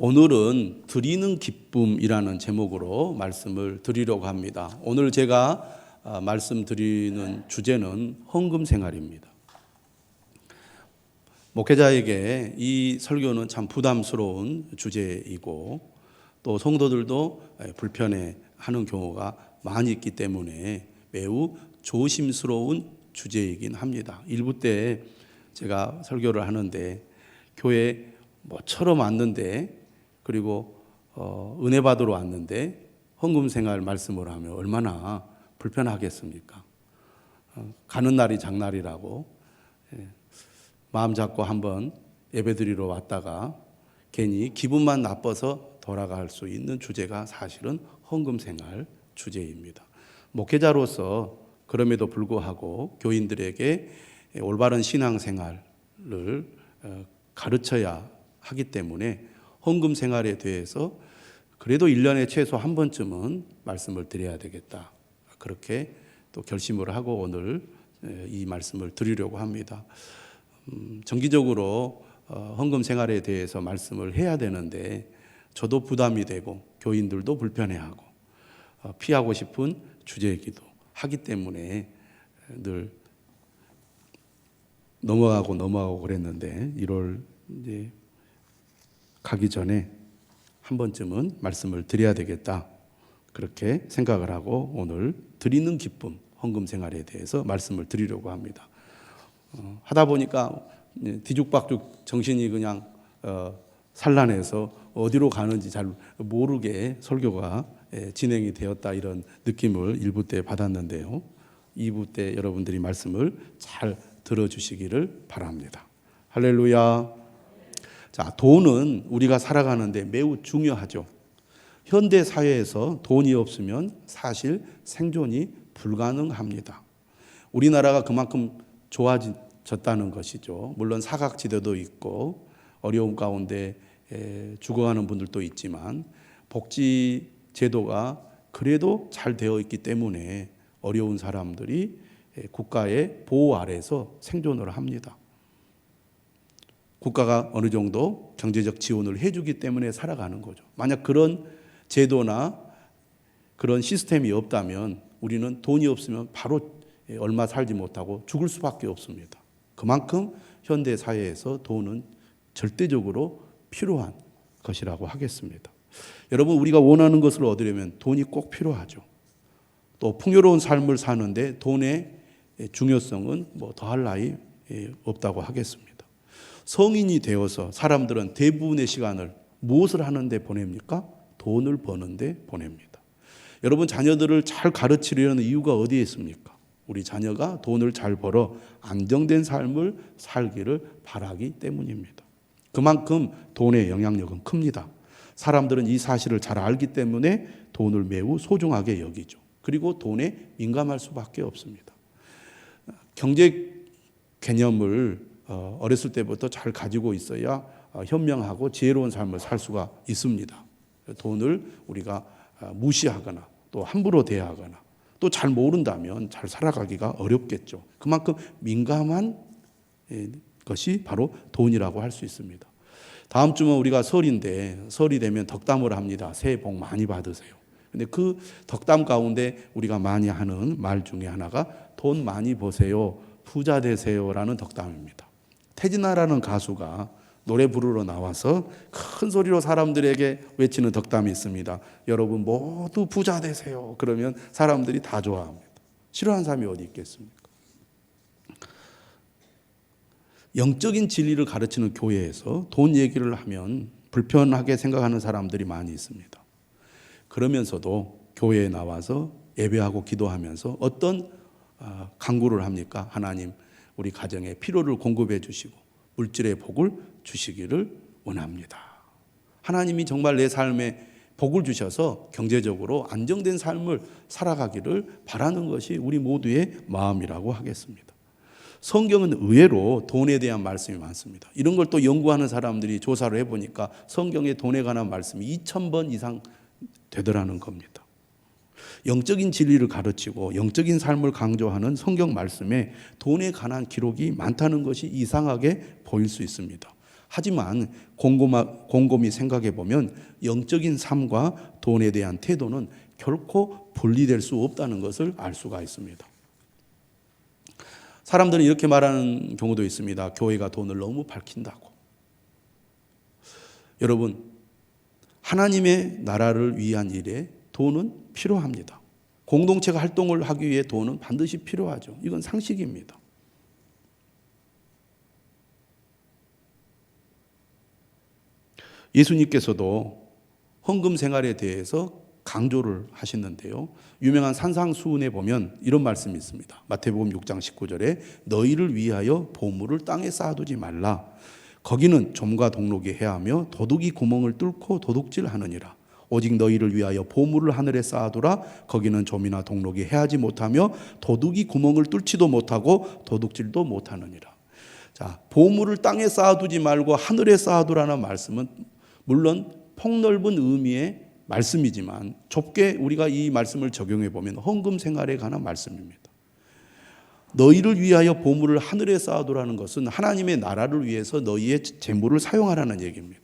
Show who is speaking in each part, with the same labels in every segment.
Speaker 1: 오늘은 드리는 기쁨이라는 제목으로 말씀을 드리려고 합니다. 오늘 제가 말씀드리는 주제는 헌금 생활입니다. 목회자에게 이 설교는 참 부담스러운 주제이고 또 성도들도 불편해하는 경우가 많이 있기 때문에 매우 조심스러운 주제이긴 합니다. 일부 때 제가 설교를 하는데 교회 뭐처럼 왔는데 그리고 은혜 받으러 왔는데 헌금 생활 말씀을 하면 얼마나 불편하겠습니까? 가는 날이 장날이라고 마음 잡고 한번 예배드리러 왔다가 괜히 기분만 나빠서 돌아갈 수 있는 주제가 사실은 헌금 생활 주제입니다. 목회자로서 그럼에도 불구하고 교인들에게 올바른 신앙 생활을 가르쳐야 하기 때문에 헌금 생활에 대해서 그래도 1년에 최소 한 번쯤은 말씀을 드려야 되겠다. 그렇게 또 결심을 하고 오늘 이 말씀을 드리려고 합니다. 정기적으로 헌금 생활에 대해서 말씀을 해야 되는데 저도 부담이 되고 교인들도 불편해하고 피하고 싶은 주제이기도 하기 때문에 늘 넘어가고 그랬는데 1월 이제 가기 전에 한 번쯤은 말씀을 드려야 되겠다. 그렇게 생각을 하고 오늘 드리는 기쁨, 헌금 생활에 대해서 말씀을 드리려고 합니다. 하다 보니까 뒤죽박죽 정신이 그냥 산란해서 어디로 가는지 잘 모르게 설교가 진행이 되었다 이런 느낌을 1부 때 받았는데요. 2부 때 여러분들이 말씀을 잘 들어주시기를 바랍니다. 할렐루야. 자, 돈은 우리가 살아가는데 매우 중요하죠. 현대 사회에서 돈이 없으면 사실 생존이 불가능합니다. 우리나라가 그만큼 좋아졌다는 것이죠. 물론 사각지대도 있고 어려움 가운데 죽어가는 분들도 있지만 복지 제도가 그래도 잘 되어 있기 때문에 어려운 사람들이 국가의 보호 아래서 생존을 합니다. 국가가 어느 정도 경제적 지원을 해주기 때문에 살아가는 거죠. 만약 그런 제도나 그런 시스템이 없다면 우리는 돈이 없으면 바로 얼마 살지 못하고 죽을 수밖에 없습니다. 그만큼 현대 사회에서 돈은 절대적으로 필요한 것이라고 하겠습니다. 여러분, 우리가 원하는 것을 얻으려면 돈이 꼭 필요하죠. 또 풍요로운 삶을 사는데 돈의 중요성은 뭐 더할 나위 없다고 하겠습니다. 성인이 되어서 사람들은 대부분의 시간을 무엇을 하는데 보냅니까? 돈을 버는데 보냅니다. 여러분, 자녀들을 잘 가르치려는 이유가 어디에 있습니까? 우리 자녀가 돈을 잘 벌어 안정된 삶을 살기를 바라기 때문입니다. 그만큼 돈의 영향력은 큽니다. 사람들은 이 사실을 잘 알기 때문에 돈을 매우 소중하게 여기죠. 그리고 돈에 민감할 수밖에 없습니다. 경제 개념을 어렸을 때부터 잘 가지고 있어야 현명하고 지혜로운 삶을 살 수가 있습니다. 돈을 우리가 무시하거나 또 함부로 대하거나 또 잘 모른다면 잘 살아가기가 어렵겠죠. 그만큼 민감한 것이 바로 돈이라고 할 수 있습니다. 다음 주면 우리가 설인데 설이 되면 덕담을 합니다. 새해 복 많이 받으세요. 근데 그 덕담 가운데 우리가 많이 하는 말 중에 하나가 돈 많이 버세요, 부자 되세요라는 덕담입니다. 태진아라는 가수가 노래 부르러 나와서 큰 소리로 사람들에게 외치는 덕담이 있습니다. 여러분 모두 부자 되세요. 그러면 사람들이 다 좋아합니다. 싫어하는 사람이 어디 있겠습니까? 영적인 진리를 가르치는 교회에서 돈 얘기를 하면 불편하게 생각하는 사람들이 많이 있습니다. 그러면서도 교회에 나와서 예배하고 기도하면서 어떤 간구를 합니까? 하나님, 우리 가정에 필요를 공급해 주시고 물질의 복을 주시기를 원합니다. 하나님이 정말 내 삶에 복을 주셔서 경제적으로 안정된 삶을 살아가기를 바라는 것이 우리 모두의 마음이라고 하겠습니다. 성경은 의외로 돈에 대한 말씀이 많습니다. 이런 걸 또 연구하는 사람들이 조사를 해보니까 성경에 돈에 관한 말씀이 2000번 이상 되더라는 겁니다. 영적인 진리를 가르치고 영적인 삶을 강조하는 성경 말씀에 돈에 관한 기록이 많다는 것이 이상하게 보일 수 있습니다. 하지만 곰곰이 생각해 보면 영적인 삶과 돈에 대한 태도는 결코 분리될 수 없다는 것을 알 수가 있습니다. 사람들은 이렇게 말하는 경우도 있습니다. 교회가 돈을 너무 밝힌다고. 여러분, 하나님의 나라를 위한 일에 돈은 필요합니다. 공동체가 활동을 하기 위해 돈은 반드시 필요하죠. 이건 상식입니다. 예수님께서도 헌금 생활에 대해서 강조를 하시는데요. 유명한 산상수훈에 보면 이런 말씀이 있습니다. 마태복음 6장 19절에 너희를 위하여 보물을 땅에 쌓아두지 말라. 거기는 좀과 동록이 해하며 도둑이 구멍을 뚫고 도둑질하느니라. 오직 너희를 위하여 보물을 하늘에 쌓아두라. 거기는 좀이나 동록이 해하지 못하며 도둑이 구멍을 뚫지도 못하고 도둑질도 못하느니라. 자, 보물을 땅에 쌓아두지 말고 하늘에 쌓아두라는 말씀은 물론 폭넓은 의미의 말씀이지만 좁게 우리가 이 말씀을 적용해 보면 헌금 생활에 관한 말씀입니다. 너희를 위하여 보물을 하늘에 쌓아두라는 것은 하나님의 나라를 위해서 너희의 재물을 사용하라는 얘기입니다.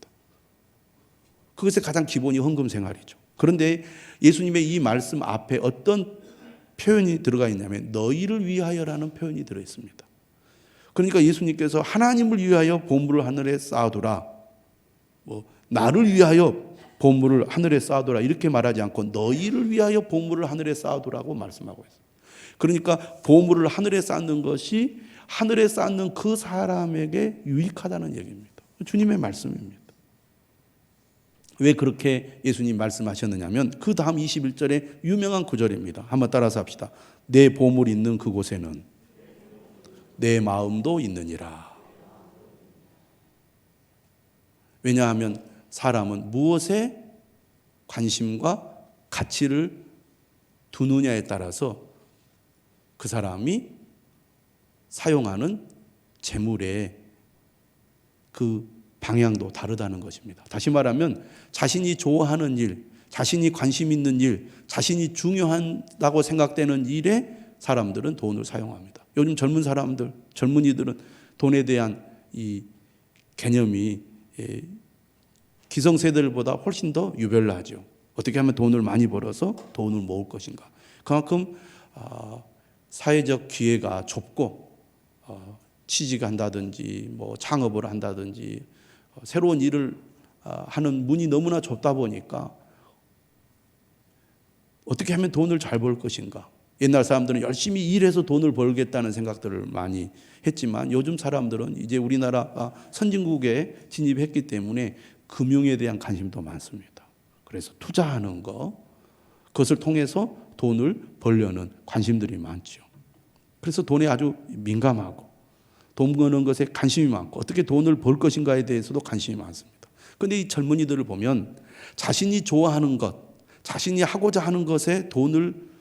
Speaker 1: 그것의 가장 기본이 헌금 생활이죠. 그런데 예수님의 이 말씀 앞에 어떤 표현이 들어가 있냐면 너희를 위하여라는 표현이 들어 있습니다. 그러니까 예수님께서 하나님을 위하여 보물을 하늘에 쌓아두라, 나를 위하여 보물을 하늘에 쌓아두라 이렇게 말하지 않고 너희를 위하여 보물을 하늘에 쌓아두라고 말씀하고 있어요. 그러니까 보물을 하늘에 쌓는 것이 하늘에 쌓는 그 사람에게 유익하다는 얘기입니다. 주님의 말씀입니다. 왜 그렇게 예수님 말씀하셨느냐 하면 그 다음 21절에 유명한 구절입니다. 한번 따라서 합시다. 내 보물이 있는 그곳에는 내 마음도 있느니라. 왜냐하면 사람은 무엇에 관심과 가치를 두느냐에 따라서 그 사람이 사용하는 재물의 그 방향도 다르다는 것입니다. 다시 말하면 자신이 좋아하는 일, 자신이 관심 있는 일, 자신이 중요하다고 생각되는 일에 사람들은 돈을 사용합니다. 요즘 젊은 사람들, 젊은이들은 돈에 대한 이 개념이 기성세대들보다 훨씬 더 유별나죠. 어떻게 하면 돈을 많이 벌어서 돈을 모을 것인가. 그만큼 사회적 기회가 좁고 취직한다든지 창업을 한다든지 새로운 일을 하는 문이 너무나 좁다 보니까 어떻게 하면 돈을 잘 벌 것인가. 옛날 사람들은 열심히 일해서 돈을 벌겠다는 생각들을 많이 했지만 요즘 사람들은 이제 우리나라가 선진국에 진입했기 때문에 금융에 대한 관심도 많습니다. 그래서 투자하는 거, 그것을 통해서 돈을 벌려는 관심들이 많죠. 그래서 돈에 아주 민감하고 돈 버는 것에 관심이 많고 어떻게 돈을 벌 것인가에 대해서도 관심이 많습니다. 그런데 이 젊은이들을 보면 자신이 좋아하는 것, 자신이 하고자 하는 것에 돈을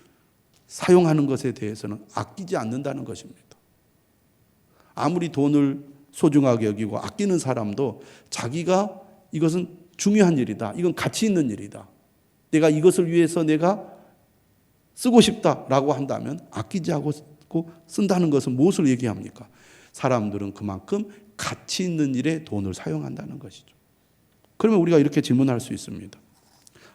Speaker 1: 사용하는 것에 대해서는 아끼지 않는다는 것입니다. 아무리 돈을 소중하게 여기고 아끼는 사람도 자기가 이것은 중요한 일이다. 이건 가치 있는 일이다. 내가 이것을 위해서 내가 쓰고 싶다라고 한다면 아끼지 않고 쓴다는 것은 무엇을 얘기합니까? 사람들은 그만큼 가치 있는 일에 돈을 사용한다는 것이죠. 그러면 우리가 이렇게 질문할 수 있습니다.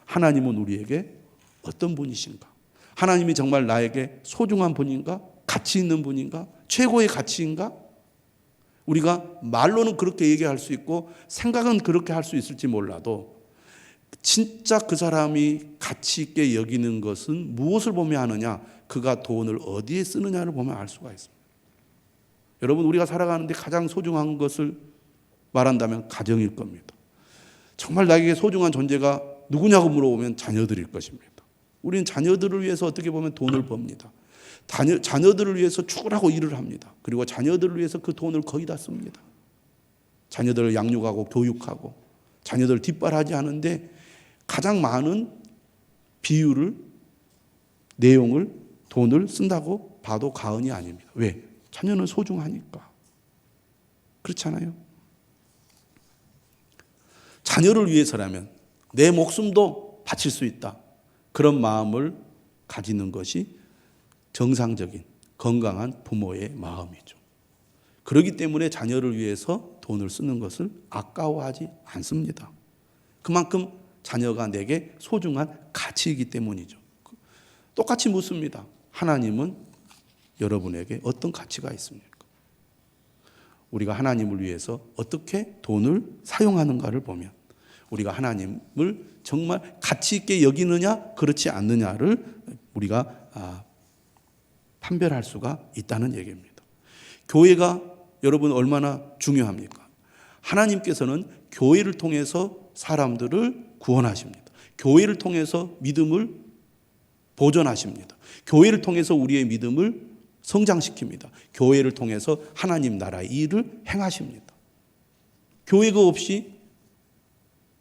Speaker 1: 하나님은 우리에게 어떤 분이신가? 하나님이 정말 나에게 소중한 분인가? 가치 있는 분인가? 최고의 가치인가? 우리가 말로는 그렇게 얘기할 수 있고 생각은 그렇게 할 수 있을지 몰라도 진짜 그 사람이 가치 있게 여기는 것은 무엇을 보며 하느냐? 그가 돈을 어디에 쓰느냐를 보면 알 수가 있습니다. 여러분, 우리가 살아가는데 가장 소중한 것을 말한다면 가정일 겁니다. 정말 나에게 소중한 존재가 누구냐고 물어보면 자녀들일 것입니다. 우리는 자녀들을 위해서 어떻게 보면 돈을 법니다. 자녀들을 위해서 축을하고 일을 합니다. 그리고 자녀들을 위해서 그 돈을 거의 다 씁니다. 자녀들을 양육하고 교육하고 자녀들을 뒷바라지 하는데 가장 많은 비율을, 내용을, 돈을 쓴다고 봐도 과언이 아닙니다. 왜? 자녀는 소중하니까. 그렇잖아요. 자녀를 위해서라면 내 목숨도 바칠 수 있다. 그런 마음을 가지는 것이 정상적인 건강한 부모의 마음이죠. 그렇기 때문에 자녀를 위해서 돈을 쓰는 것을 아까워하지 않습니다. 그만큼 자녀가 내게 소중한 가치이기 때문이죠. 똑같이 묻습니다. 하나님은 여러분에게 어떤 가치가 있습니까? 우리가 하나님을 위해서 어떻게 돈을 사용하는가를 보면 우리가 하나님을 정말 가치 있게 여기느냐 그렇지 않느냐를 우리가 판별할 수가 있다는 얘기입니다. 교회가 여러분 얼마나 중요합니까? 하나님께서는 교회를 통해서 사람들을 구원하십니다. 교회를 통해서 믿음을 보존하십니다. 교회를 통해서 우리의 믿음을 성장시킵니다. 교회를 통해서 하나님 나라의 일을 행하십니다. 교회가 없이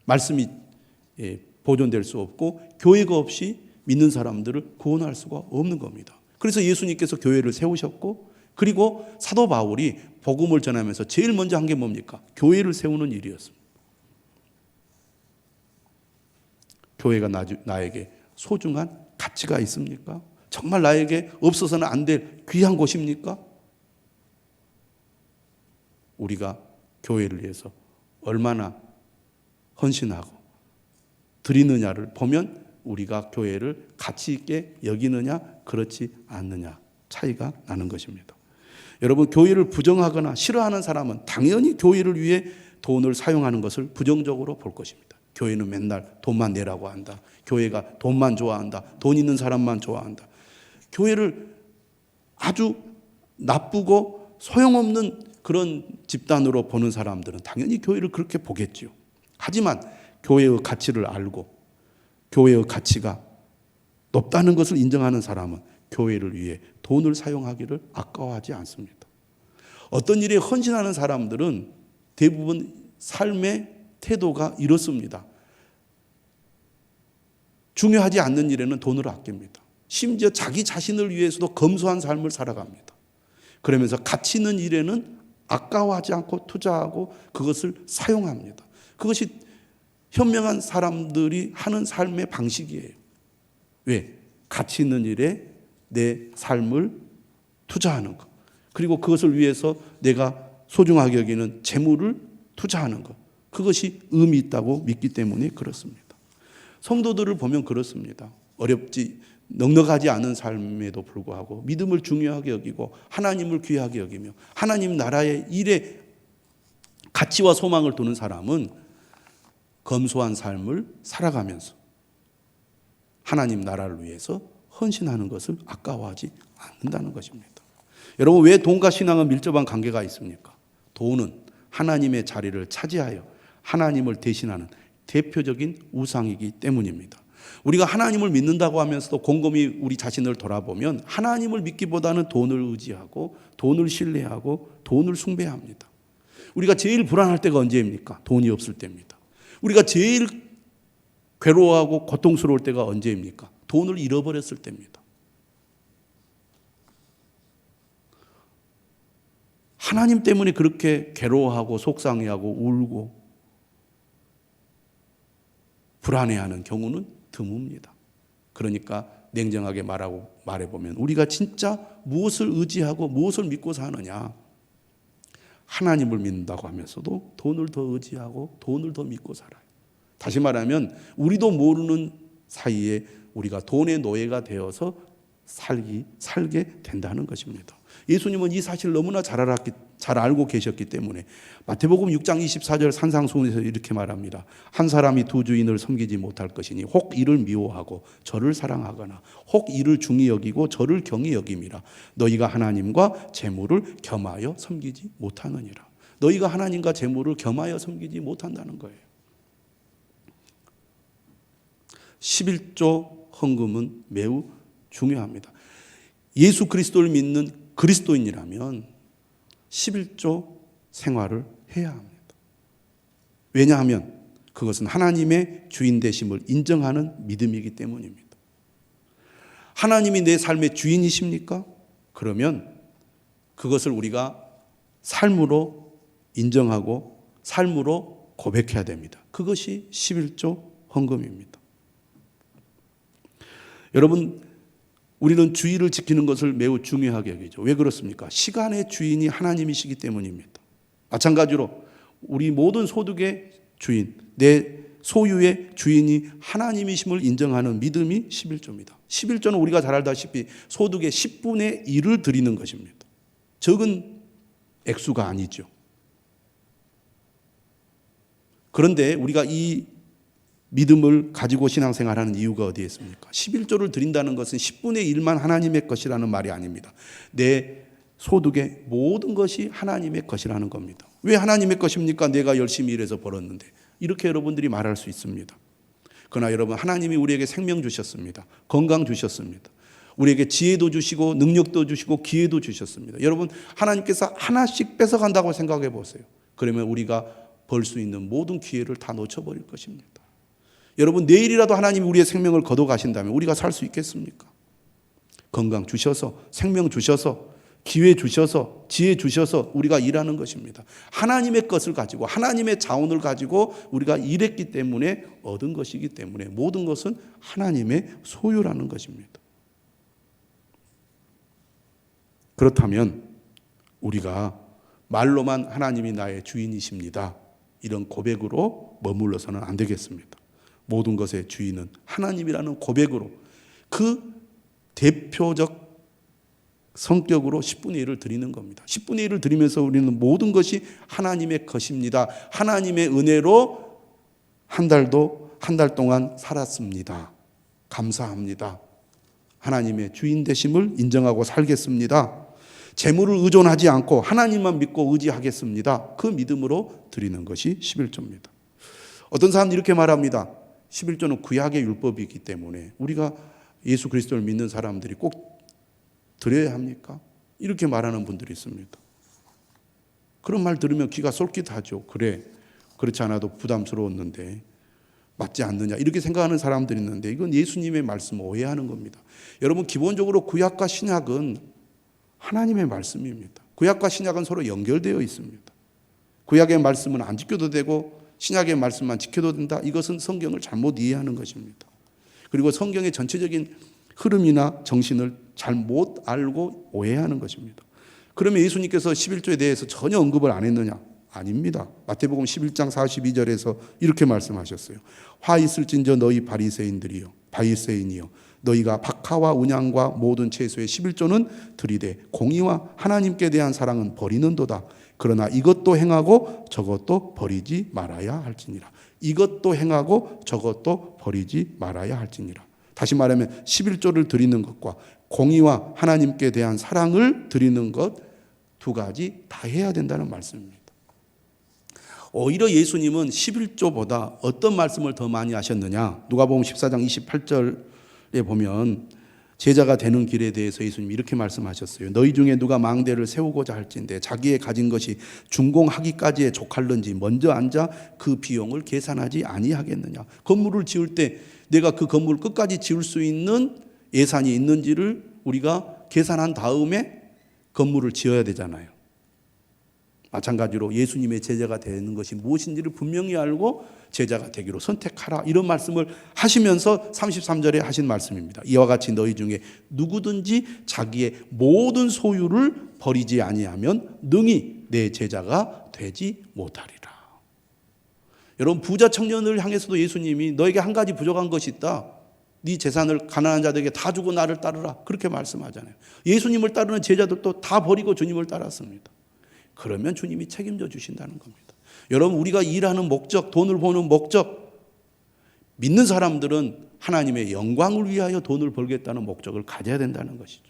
Speaker 1: 말씀이 보존될 수 없고 교회가 없이 믿는 사람들을 구원할 수가 없는 겁니다. 그래서 예수님께서 교회를 세우셨고 그리고 사도 바울이 복음을 전하면서 제일 먼저 한 게 뭡니까? 교회를 세우는 일이었습니다. 교회가 나에게 소중한 가치가 있습니까? 정말 나에게 없어서는 안 될 귀한 곳입니까? 우리가 교회를 위해서 얼마나 헌신하고 드리느냐를 보면 우리가 교회를 가치 있게 여기느냐 그렇지 않느냐 차이가 나는 것입니다. 여러분, 교회를 부정하거나 싫어하는 사람은 당연히 교회를 위해 돈을 사용하는 것을 부정적으로 볼 것입니다. 교회는 맨날 돈만 내라고 한다. 교회가 돈만 좋아한다. 돈 있는 사람만 좋아한다. 교회를 아주 나쁘고 소용없는 그런 집단으로 보는 사람들은 당연히 교회를 그렇게 보겠지요. 하지만 교회의 가치를 알고 교회의 가치가 높다는 것을 인정하는 사람은 교회를 위해 돈을 사용하기를 아까워하지 않습니다. 어떤 일에 헌신하는 사람들은 대부분 삶의 태도가 이렇습니다. 중요하지 않는 일에는 돈을 아낍니다. 심지어 자기 자신을 위해서도 검소한 삶을 살아갑니다. 그러면서 가치 있는 일에는 아까워하지 않고 투자하고 그것을 사용합니다. 그것이 현명한 사람들이 하는 삶의 방식이에요. 왜? 가치 있는 일에 내 삶을 투자하는 것. 그리고 그것을 위해서 내가 소중하게 여기는 재물을 투자하는 것. 그것이 의미 있다고 믿기 때문에 그렇습니다. 성도들을 보면 그렇습니다. 어렵지 넉넉하지 않은 삶에도 불구하고 믿음을 중요하게 여기고 하나님을 귀하게 여기며 하나님 나라의 일에 가치와 소망을 두는 사람은 검소한 삶을 살아가면서 하나님 나라를 위해서 헌신하는 것을 아까워하지 않는다는 것입니다. 여러분, 왜 돈과 신앙은 밀접한 관계가 있습니까? 돈은 하나님의 자리를 차지하여 하나님을 대신하는 대표적인 우상이기 때문입니다. 우리가 하나님을 믿는다고 하면서도 곰곰이 우리 자신을 돌아보면 하나님을 믿기보다는 돈을 의지하고 돈을 신뢰하고 돈을 숭배합니다. 우리가 제일 불안할 때가 언제입니까? 돈이 없을 때입니다. 우리가 제일 괴로워하고 고통스러울 때가 언제입니까? 돈을 잃어버렸을 때입니다. 하나님 때문에 그렇게 괴로워하고 속상해하고 울고 불안해하는 경우는 드뭅니다. 그러니까 냉정하게 말해보면 우리가 진짜 무엇을 의지하고 무엇을 믿고 사느냐. 하나님을 믿는다고 하면서도 돈을 더 의지하고 돈을 더 믿고 살아요. 다시 말하면 우리도 모르는 사이에 우리가 돈의 노예가 되어서 살게 된다는 것입니다. 예수님은 이 사실을 너무나 잘 알고 계셨기 때문에 마태복음 6장 24절 산상수훈에서 이렇게 말합니다. 한 사람이 두 주인을 섬기지 못할 것이니 혹 이를 미워하고 저를 사랑하거나 혹 이를 중히 여기고 저를 경히 여김이라. 너희가 하나님과 재물을 겸하여 섬기지 못하느니라. 너희가 하나님과 재물을 겸하여 섬기지 못한다는 거예요. 11조 헌금은 매우 중요합니다. 예수 그리스도를 믿는 그리스도인이라면 11조 생활을 해야 합니다. 왜냐하면 그것은 하나님의 주인 되심을 인정하는 믿음이기 때문입니다. 하나님이 내 삶의 주인이십니까? 그러면 그것을 우리가 삶으로 인정하고 삶으로 고백해야 됩니다. 그것이 11조 헌금입니다. 여러분, 우리는 주의를 지키는 것을 매우 중요하게 여기죠. 왜 그렇습니까? 시간의 주인이 하나님이시기 때문입니다. 마찬가지로 우리 모든 소득의 주인, 내 소유의 주인이 하나님이심을 인정하는 믿음이 11조입니다. 11조는 우리가 잘 알다시피 소득의 10분의 1을 드리는 것입니다. 적은 액수가 아니죠. 그런데 우리가 이 믿음을 가지고 신앙생활하는 이유가 어디에 있습니까? 11조를 드린다는 것은 10분의 1만 하나님의 것이라는 말이 아닙니다. 내 소득의 모든 것이 하나님의 것이라는 겁니다. 왜 하나님의 것입니까? 내가 열심히 일해서 벌었는데. 이렇게 여러분들이 말할 수 있습니다. 그러나 여러분, 하나님이 우리에게 생명 주셨습니다. 건강 주셨습니다. 우리에게 지혜도 주시고 능력도 주시고 기회도 주셨습니다. 여러분, 하나님께서 하나씩 뺏어간다고 생각해 보세요. 그러면 우리가 벌 수 있는 모든 기회를 다 놓쳐버릴 것입니다. 여러분, 내일이라도 하나님이 우리의 생명을 거둬 가신다면 우리가 살 수 있겠습니까? 건강 주셔서, 생명 주셔서, 기회 주셔서, 지혜 주셔서 우리가 일하는 것입니다. 하나님의 것을 가지고, 하나님의 자원을 가지고 우리가 일했기 때문에 얻은 것이기 때문에 모든 것은 하나님의 소유라는 것입니다. 그렇다면 우리가 말로만 하나님이 나의 주인이십니다, 이런 고백으로 머물러서는 안 되겠습니다. 모든 것의 주인은 하나님이라는 고백으로, 그 대표적 성격으로 10분의 1을 드리는 겁니다. 10분의 1을 드리면서 우리는 모든 것이 하나님의 것입니다. 하나님의 은혜로 한 달 동안 살았습니다. 감사합니다. 하나님의 주인 되심을 인정하고 살겠습니다. 재물을 의존하지 않고 하나님만 믿고 의지하겠습니다. 그 믿음으로 드리는 것이 11조입니다. 어떤 사람은 이렇게 말합니다. 11조는 구약의 율법이기 때문에 우리가 예수 그리스도를 믿는 사람들이 꼭 드려야 합니까? 이렇게 말하는 분들이 있습니다. 그런 말 들으면 귀가 솔깃하죠. 그래, 그렇지 않아도 부담스러웠는데 맞지 않느냐, 이렇게 생각하는 사람들이 있는데, 이건 예수님의 말씀을 오해하는 겁니다. 여러분, 기본적으로 구약과 신약은 하나님의 말씀입니다. 구약과 신약은 서로 연결되어 있습니다. 구약의 말씀은 안 지켜도 되고 신약의 말씀만 지켜도 된다, 이것은 성경을 잘못 이해하는 것입니다. 그리고 성경의 전체적인 흐름이나 정신을 잘못 알고 오해하는 것입니다. 그러면 예수님께서 11조에 대해서 전혀 언급을 안 했느냐? 아닙니다. 마태복음 11장 42절에서 이렇게 말씀하셨어요. 화 있을진저 너희 바리새인이여, 너희가 박하와 운양과 모든 채소의 11조는 들이되 공의와 하나님께 대한 사랑은 버리는도다. 그러나 이것도 행하고 저것도 버리지 말아야 할지니라. 이것도 행하고 저것도 버리지 말아야 할지니라. 다시 말하면 11조를 드리는 것과 공의와 하나님께 대한 사랑을 드리는 것, 두 가지 다 해야 된다는 말씀입니다. 오히려 예수님은 11조보다 어떤 말씀을 더 많이 하셨느냐? 누가복음 14장 28절에 보면 제자가 되는 길에 대해서 예수님이 이렇게 말씀하셨어요. 너희 중에 누가 망대를 세우고자 할진대 자기의 가진 것이 준공하기까지에 족할는지 먼저 앉아 그 비용을 계산하지 아니하겠느냐? 건물을 지을 때 내가 그 건물을 끝까지 지을 수 있는 예산이 있는지를 우리가 계산한 다음에 건물을 지어야 되잖아요. 마찬가지로 예수님의 제자가 되는 것이 무엇인지를 분명히 알고 제자가 되기로 선택하라, 이런 말씀을 하시면서 33절에 하신 말씀입니다. 이와 같이 너희 중에 누구든지 자기의 모든 소유를 버리지 아니하면 능히 내 제자가 되지 못하리라. 여러분, 부자 청년을 향해서도 예수님이 너에게 한 가지 부족한 것이 있다, 네 재산을 가난한 자들에게 다 주고 나를 따르라, 그렇게 말씀하잖아요. 예수님을 따르는 제자들도 다 버리고 주님을 따랐습니다. 그러면 주님이 책임져 주신다는 겁니다. 여러분, 우리가 일하는 목적, 돈을 버는 목적, 믿는 사람들은 하나님의 영광을 위하여 돈을 벌겠다는 목적을 가져야 된다는 것이죠.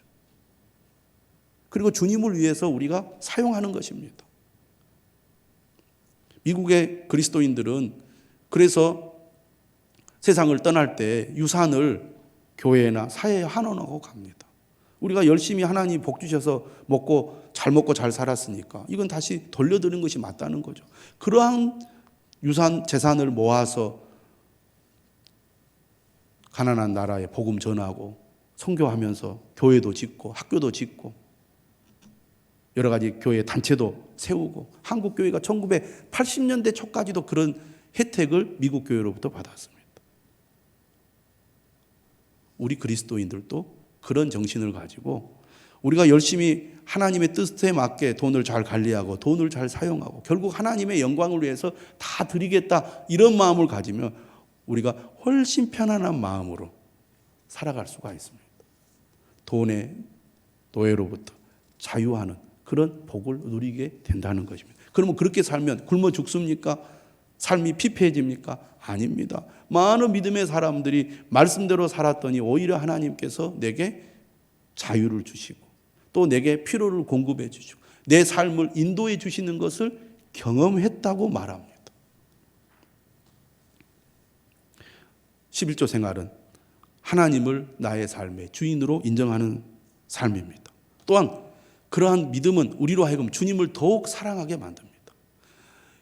Speaker 1: 그리고 주님을 위해서 우리가 사용하는 것입니다. 미국의 그리스도인들은 그래서 세상을 떠날 때 유산을 교회나 사회에 환원하고 갑니다. 우리가 열심히 하나님 복 주셔서 잘 먹고 잘 살았으니까 이건 다시 돌려드리는 것이 맞다는 거죠. 그러한 유산, 재산을 모아서 가난한 나라에 복음 전하고 선교하면서 교회도 짓고 학교도 짓고 여러 가지 교회 단체도 세우고, 한국 교회가 1980년대 초까지도 그런 혜택을 미국 교회로부터 받았습니다. 우리 그리스도인들도 그런 정신을 가지고 우리가 열심히 하나님의 뜻에 맞게 돈을 잘 관리하고 돈을 잘 사용하고 결국 하나님의 영광을 위해서 다 드리겠다 이런 마음을 가지면 우리가 훨씬 편안한 마음으로 살아갈 수가 있습니다. 돈의 노예로부터 자유하는 그런 복을 누리게 된다는 것입니다. 그러면 그렇게 살면 굶어 죽습니까? 삶이 피폐해집니까? 아닙니다. 많은 믿음의 사람들이 말씀대로 살았더니 오히려 하나님께서 내게 자유를 주시고 또 내게 필요를 공급해 주시고 내 삶을 인도해 주시는 것을 경험했다고 말합니다. 11조 생활은 하나님을 나의 삶의 주인으로 인정하는 삶입니다. 또한 그러한 믿음은 우리로 하여금 주님을 더욱 사랑하게 만듭니다.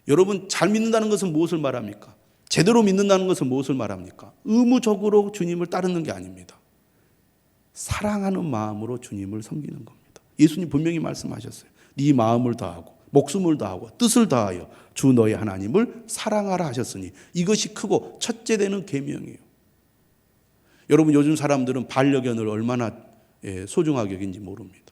Speaker 1: 여러분, 잘 믿는다는 것은 무엇을 말합니까? 제대로 믿는다는 것은 무엇을 말합니까? 의무적으로 주님을 따르는 게 아닙니다. 사랑하는 마음으로 주님을 섬기는 겁니다. 예수님 분명히 말씀하셨어요. 네 마음을 다하고 목숨을 다하고 뜻을 다하여 주 너의 하나님을 사랑하라 하셨으니 이것이 크고 첫째 되는 계명이에요. 여러분, 요즘 사람들은 반려견을 얼마나 소중하게 여긴지 모릅니다.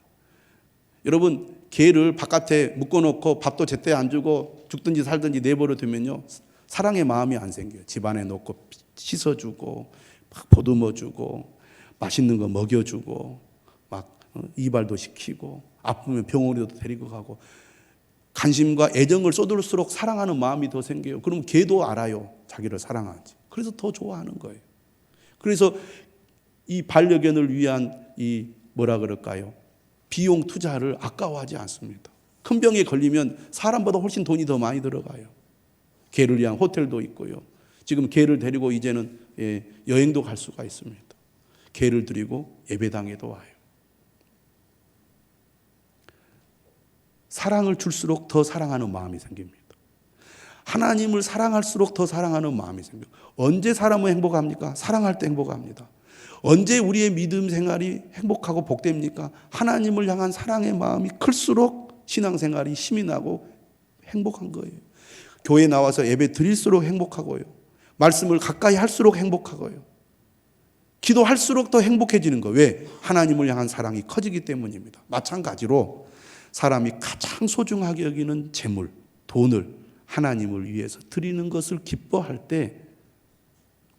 Speaker 1: 여러분, 개를 바깥에 묶어놓고 밥도 제때 안 주고 죽든지 살든지 내버려 두면요 사랑의 마음이 안 생겨요. 집안에 놓고 씻어주고 막 보듬어주고 맛있는 거 먹여주고 막 이발도 시키고 아프면 병원에도 데리고 가고 관심과 애정을 쏟을수록 사랑하는 마음이 더 생겨요. 그럼 개도 알아요, 자기를 사랑하는지. 그래서 더 좋아하는 거예요. 그래서 이 반려견을 위한 이 뭐라 그럴까요? 비용 투자를 아까워하지 않습니다. 큰 병에 걸리면 사람보다 훨씬 돈이 더 많이 들어가요. 개를 위한 호텔도 있고요. 지금 개를 데리고 이제는 여행도 갈 수가 있습니다. 개를 드리고 예배당에도 와요. 사랑을 줄수록 더 사랑하는 마음이 생깁니다. 하나님을 사랑할수록 더 사랑하는 마음이 생겨요. 언제 사람은 행복합니까? 사랑할 때 행복합니다. 언제 우리의 믿음 생활이 행복하고 복됩니까? 하나님을 향한 사랑의 마음이 클수록 신앙생활이 힘이 나고 행복한 거예요. 교회 나와서 예배 드릴수록 행복하고요. 말씀을 가까이 할수록 행복하고요. 기도할수록 더 행복해지는 거예요. 왜? 하나님을 향한 사랑이 커지기 때문입니다. 마찬가지로 사람이 가장 소중하게 여기는 재물, 돈을 하나님을 위해서 드리는 것을 기뻐할 때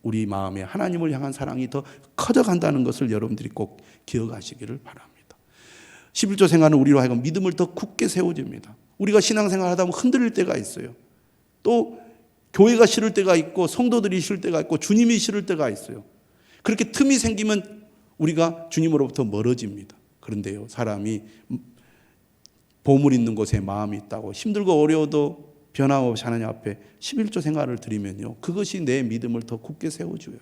Speaker 1: 우리 마음에 하나님을 향한 사랑이 더 커져간다는 것을 여러분들이 꼭 기억하시기를 바랍니다. 11조 생활은 우리로 하여금 믿음을 더 굳게 세워줍니다. 우리가 신앙생활 하다 보면 흔들릴 때가 있어요. 또 교회가 싫을 때가 있고 성도들이 싫을 때가 있고 주님이 싫을 때가 있어요. 그렇게 틈이 생기면 우리가 주님으로부터 멀어집니다. 그런데요, 사람이 보물 있는 곳에 마음이 있다고 힘들고 어려워도 변함없이 하나님 앞에 11조 생활을 드리면요, 그것이 내 믿음을 더 굳게 세워줘요.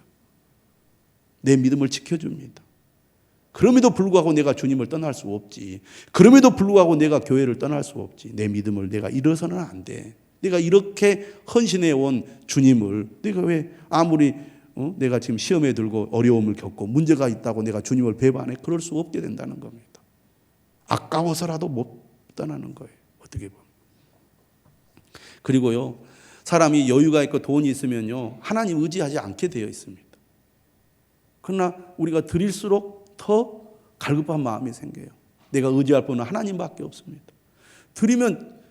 Speaker 1: 내 믿음을 지켜줍니다. 그럼에도 불구하고 내가 주님을 떠날 수 없지. 그럼에도 불구하고 내가 교회를 떠날 수 없지. 내 믿음을 내가 잃어서는 안 돼. 내가 이렇게 헌신해 온 주님을 내가 왜 아무리 내가 지금 시험에 들고 어려움을 겪고 문제가 있다고 내가 주님을 배반해? 그럴 수 없게 된다는 겁니다. 아까워서라도 못 떠나는 거예요. 어떻게 보면. 그리고요, 사람이 여유가 있고 돈이 있으면요, 하나님 의지하지 않게 되어 있습니다. 그러나 우리가 드릴수록 더 갈급한 마음이 생겨요. 내가 의지할 분은 하나님밖에 없습니다. 드리면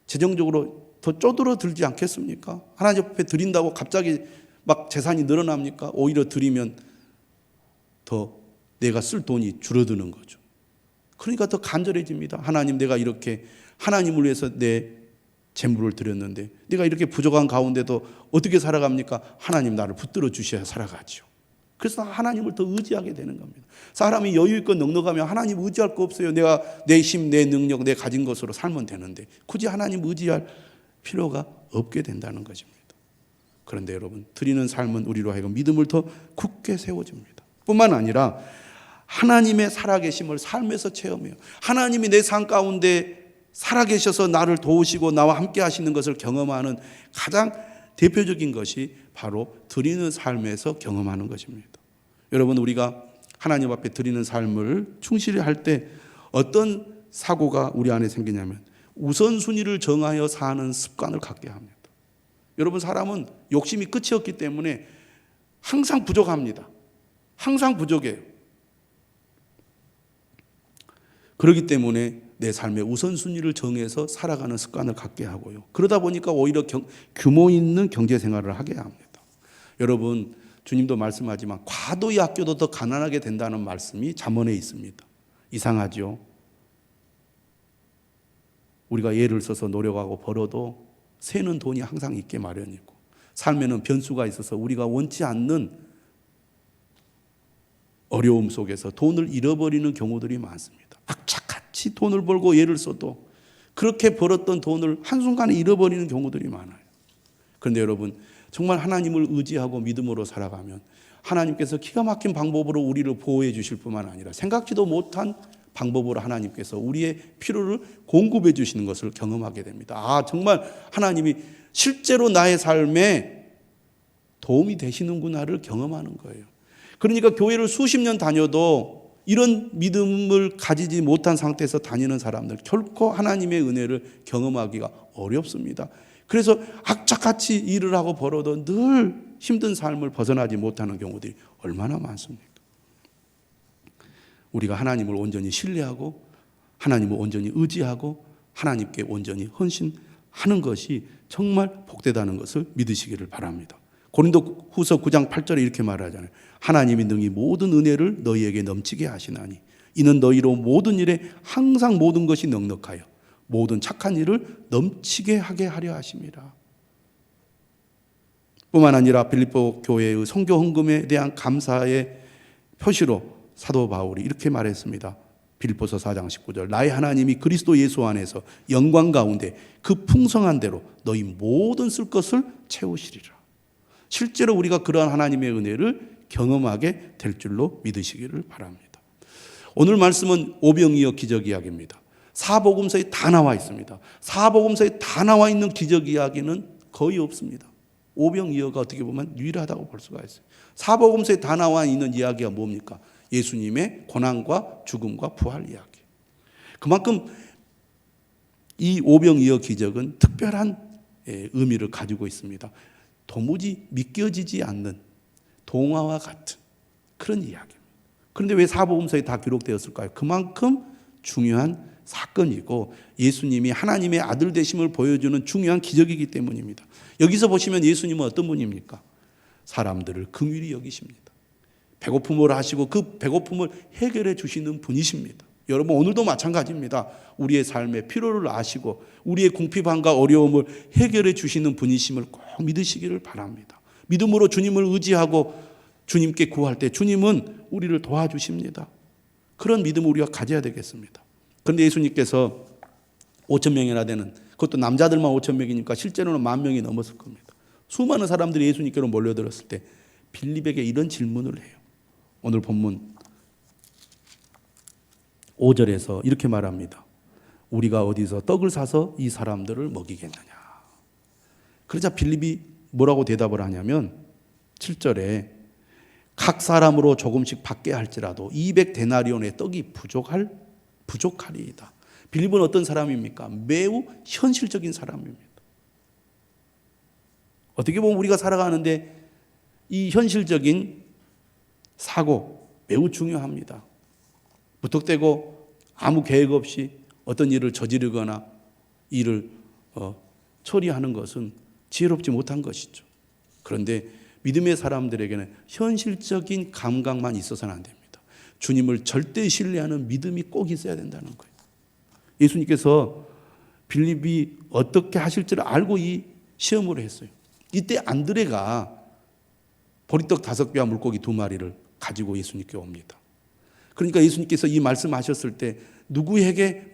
Speaker 1: 재정적으로 더 쪼들어 들지 않겠습니까? 하나님 앞에 드린다고 갑자기 막 재산이 늘어납니까? 오히려 드리면 더 내가 쓸 돈이 줄어드는 거죠. 그러니까 더 간절해집니다. 하나님, 내가 이렇게 하나님을 위해서 내 재물을 드렸는데 내가 이렇게 부족한 가운데도 어떻게 살아갑니까? 하나님 나를 붙들어 주셔야 살아가죠. 그래서 하나님을 더 의지하게 되는 겁니다. 사람이 여유 있고 넉넉하면 하나님 의지할 거 없어요. 내가 내 힘, 내 능력, 내 가진 것으로 살면 되는데 굳이 하나님 의지할 필요가 없게 된다는 것입니다. 그런데 여러분, 드리는 삶은 우리로 하여금 믿음을 더 굳게 세워줍니다. 뿐만 아니라 하나님의 살아계심을 삶에서 체험해요. 하나님이 내 삶 가운데 살아계셔서 나를 도우시고 나와 함께 하시는 것을 경험하는 가장 대표적인 것이 바로 드리는 삶에서 경험하는 것입니다. 여러분, 우리가 하나님 앞에 드리는 삶을 충실히 할 때 어떤 사고가 우리 안에 생기냐면 우선순위를 정하여 사는 습관을 갖게 합니다. 여러분, 사람은 욕심이 끝이 없기 때문에 항상 부족합니다. 항상 부족해요. 그렇기 때문에 내 삶의 우선순위를 정해서 살아가는 습관을 갖게 하고요. 그러다 보니까 오히려 규모 있는 경제 생활을 하게 합니다. 여러분, 주님도 말씀하지만 과도히 아껴도 더 가난하게 된다는 말씀이 잠언에 있습니다. 이상하죠? 우리가 예를 써서 노력하고 벌어도 새는 돈이 항상 있게 마련이고, 삶에는 변수가 있어서 우리가 원치 않는 어려움 속에서 돈을 잃어버리는 경우들이 많습니다. 악착같이 돈을 벌고 예를 써도 그렇게 벌었던 돈을 한순간에 잃어버리는 경우들이 많아요. 그런데 여러분, 정말 하나님을 의지하고 믿음으로 살아가면 하나님께서 기가 막힌 방법으로 우리를 보호해 주실 뿐만 아니라 생각지도 못한 방법으로 하나님께서 우리의 필요를 공급해 주시는 것을 경험하게 됩니다. 아, 정말 하나님이 실제로 나의 삶에 도움이 되시는구나를 경험하는 거예요. 그러니까 교회를 수십 년 다녀도 이런 믿음을 가지지 못한 상태에서 다니는 사람들 결코 하나님의 은혜를 경험하기가 어렵습니다. 그래서 악착같이 일을 하고 벌어도 늘 힘든 삶을 벗어나지 못하는 경우들이 얼마나 많습니까? 우리가 하나님을 온전히 신뢰하고 하나님을 온전히 의지하고 하나님께 온전히 헌신하는 것이 정말 복되다는 것을 믿으시기를 바랍니다. 고린도 후서 9장 8절에 이렇게 말하잖아요. 하나님이 능히 모든 은혜를 너희에게 넘치게 하시나니 이는 너희로 모든 일에 항상 모든 것이 넉넉하여 모든 착한 일을 넘치게 하게 하려 하심이라. 뿐만 아니라 빌립보 교회의 선교 헌금에 대한 감사의 표시로 사도 바울이 이렇게 말했습니다. 빌립보서 4장 19절 나의 하나님이 그리스도 예수 안에서 영광 가운데 그 풍성한 대로 너희 모든 쓸 것을 채우시리라. 실제로 우리가 그러한 하나님의 은혜를 경험하게 될 줄로 믿으시기를 바랍니다. 오늘 말씀은 오병이어 기적 이야기입니다. 사복음서에 다 나와 있습니다. 사복음서에 다 나와 있는 기적 이야기는 거의 없습니다. 오병이어가 어떻게 보면 유일하다고 볼 수가 있어요. 사복음서에 다 나와 있는 이야기가 뭡니까? 예수님의 고난과 죽음과 부활 이야기. 그만큼 이 오병이어 기적은 특별한 의미를 가지고 있습니다. 도무지 믿겨지지 않는 동화와 같은 그런 이야기입니다. 그런데 왜 사복음서에 다 기록되었을까요? 그만큼 중요한 사건이고 예수님이 하나님의 아들 되심을 보여주는 중요한 기적이기 때문입니다. 여기서 보시면 예수님은 어떤 분입니까? 사람들을 긍휼히 여기십니다. 배고픔을 하시고 그 배고픔을 해결해 주시는 분이십니다. 여러분, 오늘도 마찬가지입니다. 우리의 삶의 필요를 아시고 우리의 궁핍함과 어려움을 해결해 주시는 분이심을 꼭 믿으시기를 바랍니다. 믿음으로 주님을 의지하고 주님께 구할 때 주님은 우리를 도와주십니다. 그런 믿음을 우리가 가져야 되겠습니다. 그런데 예수님께서 5천 명이나 되는, 그것도 남자들만 5천 명이니까 실제로는 10,000명이 넘었을 겁니다. 수많은 사람들이 예수님께로 몰려들었을 때 빌립에게 이런 질문을 해요. 오늘 본문 5절에서 이렇게 말합니다. 우리가 어디서 떡을 사서 이 사람들을 먹이겠느냐. 그러자 빌립이 뭐라고 대답을 하냐면 7절에 각 사람으로 조금씩 받게 할지라도 200데나리온의 떡이 부족하리이다. 빌립은 어떤 사람입니까? 매우 현실적인 사람입니다. 어떻게 보면 우리가 살아가는데 이 현실적인 사고 매우 중요합니다. 무턱대고 아무 계획 없이 어떤 일을 저지르거나 일을 처리하는 것은 지혜롭지 못한 것이죠. 그런데 믿음의 사람들에게는 현실적인 감각만 있어서는 안 됩니다. 주님을 절대 신뢰하는 믿음이 꼭 있어야 된다는 거예요. 예수님께서 빌립이 어떻게 하실지를 알고 이 시험을 했어요. 이때 안드레가 보리떡 5개와 물고기 2마리를 가지고 예수님께 옵니다. 그러니까 예수님께서 이 말씀하셨을 때 누구에게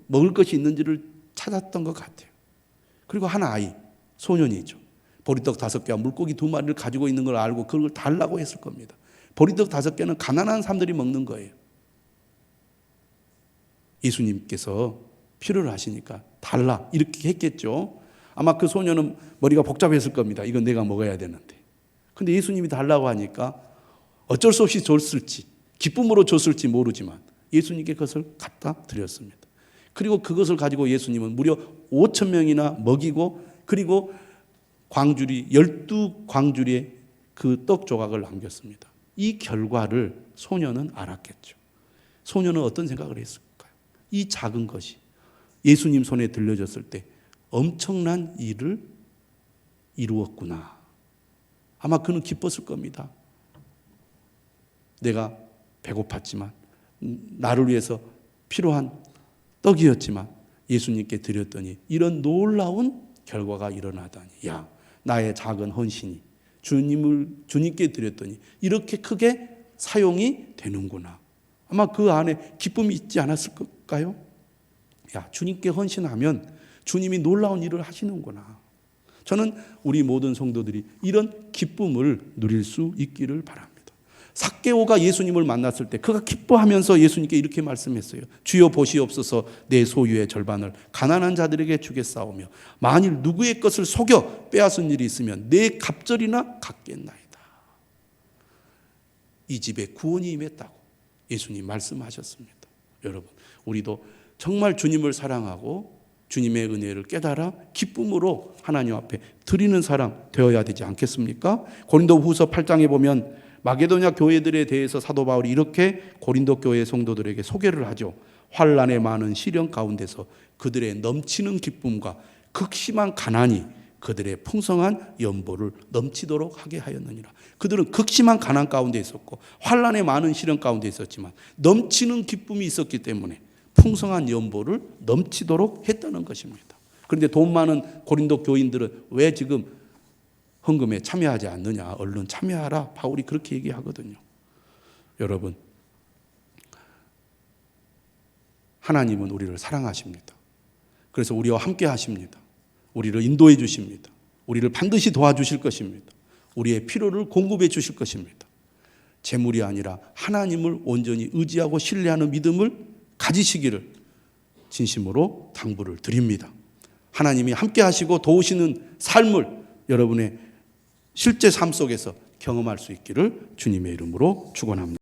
Speaker 1: 먹을 것이 있는지를 찾았던 것 같아요. 그리고 한 아이, 소년이죠. 보리떡 5개와 물고기 2마리를 가지고 있는 걸 알고 그걸 달라고 했을 겁니다. 보리떡 5개는 가난한 사람들이 먹는 거예요. 예수님께서 필요를 하시니까 달라 이렇게 했겠죠. 아마 그 소년은 머리가 복잡했을 겁니다. 이건 내가 먹어야 되는데. 근데 예수님이 달라고 하니까 어쩔 수 없이 줬을지 기쁨으로 줬을지 모르지만 예수님께 그것을 갖다 드렸습니다. 그리고 그것을 가지고 예수님은 무려 5,000명이나 먹이고 그리고 광주리 12광주리에 그 떡 조각을 남겼습니다. 이 결과를 소년은 알았겠죠. 소년은 어떤 생각을 했을까요? 이 작은 것이 예수님 손에 들려졌을 때 엄청난 일을 이루었구나. 아마 그는 기뻤을 겁니다. 내가 배고팠지만 나를 위해서 필요한 떡이었지만 예수님께 드렸더니 이런 놀라운 결과가 일어나다니, 야, 나의 작은 헌신이 주님께 드렸더니 이렇게 크게 사용이 되는구나. 아마 그 안에 기쁨이 있지 않았을까요? 야, 주님께 헌신하면 주님이 놀라운 일을 하시는구나. 저는 우리 모든 성도들이 이런 기쁨을 누릴 수 있기를 바랍니다. 삭개오가 예수님을 만났을 때 그가 기뻐하면서 예수님께 이렇게 말씀했어요. 주여 보시옵소서, 내 소유의 절반을 가난한 자들에게 주겠사오며 만일 누구의 것을 속여 빼앗은 일이 있으면 내 갑절이나 갚겠나이다. 이 집에 구원이 임했다고 예수님 말씀하셨습니다. 여러분, 우리도 정말 주님을 사랑하고 주님의 은혜를 깨달아 기쁨으로 하나님 앞에 드리는 사람 되어야 되지 않겠습니까? 고린도후서 8장에 보면 마게도냐 교회들에 대해서 사도 바울이 이렇게 고린도 교회 성도들에게 소개를 하죠. 환난의 많은 시련 가운데서 그들의 넘치는 기쁨과 극심한 가난이 그들의 풍성한 연보를 넘치도록 하게 하였느니라. 그들은 극심한 가난 가운데 있었고 환난의 많은 시련 가운데 있었지만 넘치는 기쁨이 있었기 때문에 풍성한 연보를 넘치도록 했다는 것입니다. 그런데 돈 많은 고린도 교인들은 왜 지금 헌금에 참여하지 않느냐, 얼른 참여하라, 바울이 그렇게 얘기하거든요. 여러분, 하나님은 우리를 사랑하십니다. 그래서 우리와 함께 하십니다. 우리를 인도해 주십니다. 우리를 반드시 도와주실 것입니다. 우리의 필요를 공급해 주실 것입니다. 재물이 아니라 하나님을 온전히 의지하고 신뢰하는 믿음을 가지시기를 진심으로 당부를 드립니다. 하나님이 함께 하시고 도우시는 삶을 여러분의 실제 삶 속에서 경험할 수 있기를 주님의 이름으로 축원합니다.